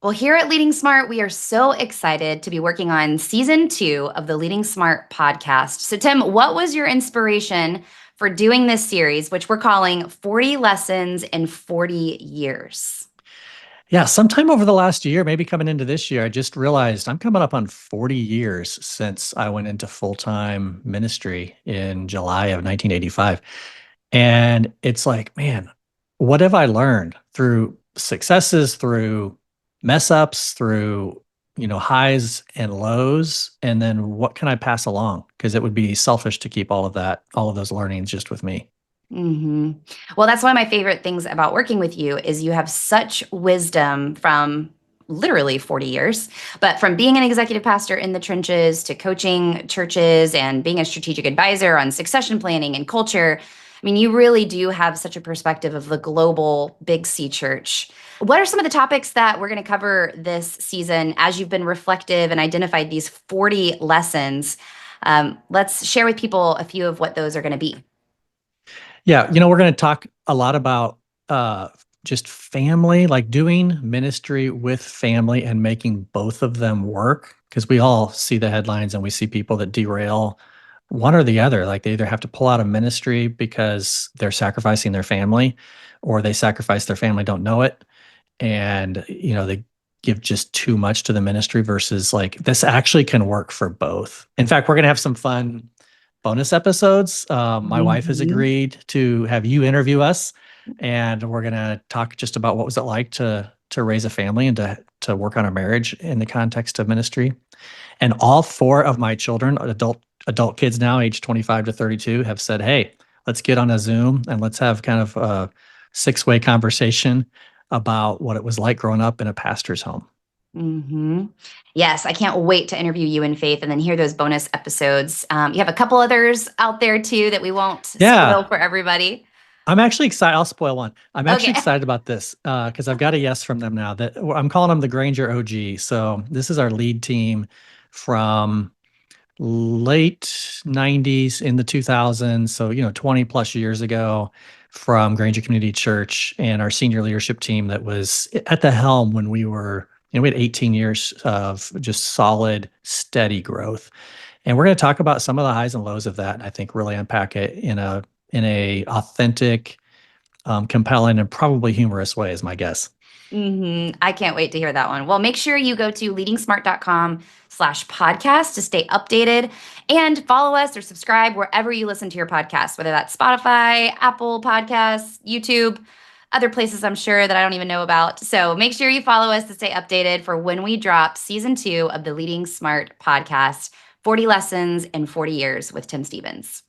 Well, here at Leading Smart, we are so excited to be working on season 2 of the Leading Smart podcast. So, Tim, what was your inspiration for doing this series, which we're calling 40 Lessons in 40 Years? Yeah, sometime over the last year, maybe coming into this year, I just realized I'm coming up on 40 years since I went into full-time ministry in July of 1985. And it's like, man, what have I learned through successes, through mess ups, through, highs and lows? And then what can I pass along? Because it would be selfish to keep all of those learnings just with me. hmm Well, that's one of my favorite things about working with you is you have such wisdom from literally 40 years, but from being an executive pastor in the trenches to coaching churches and being a strategic advisor on succession planning and culture. I mean, you really do have such a perspective of the global Big C church. What are some of the topics that we're going to cover this season as you've been reflective and identified these 40 lessons? Let's share with people a few of what those are going to be. Yeah, we're going to talk a lot about just family, like doing ministry with family and making both of them work. Because we all see the headlines and we see people that derail one or the other. Like they either have to pull out of ministry because they're sacrificing their family, or they sacrifice their family, don't know it, and they give just too much to the ministry versus like this actually can work for both. In fact, we're going to have some fun bonus episodes. My wife has Mhm. agreed to have you interview us, and we're going to talk just about what was it like to raise a family and to work on a marriage in the context of ministry. And all four of my children, adult kids now, age 25 to 32, have said, "Hey, let's get on a Zoom and let's have kind of a six-way conversation about what it was like growing up in a pastor's home." hmm Yes, I can't wait to interview you in Faith and then hear those bonus episodes. You have a couple others out there too that we won't spoil Yeah, for everybody. I'm actually excited. I'll spoil one. I'm actually Okay. excited about this because I've got a yes from them now. That I'm calling them the Grainger OG. So this is our lead team from late 90s in the 2000s. So 20 plus years ago, from Grainger Community Church, and our senior leadership team that was at the helm when we had 18 years of just solid, steady growth. And we're going to talk about some of the highs and lows of that, and I think really unpack it in a authentic, compelling, and probably humorous way is my guess. I can't wait to hear that one. Well, make sure you go to leadingsmart.com/podcast to stay updated and follow us or subscribe wherever you listen to your podcast, whether that's Spotify, Apple Podcasts, YouTube, other places I'm sure that I don't even know about. So make sure you follow us to stay updated for when we drop season 2 of the Leading Smart podcast, 40 Lessons in 40 Years with Tim Stevens.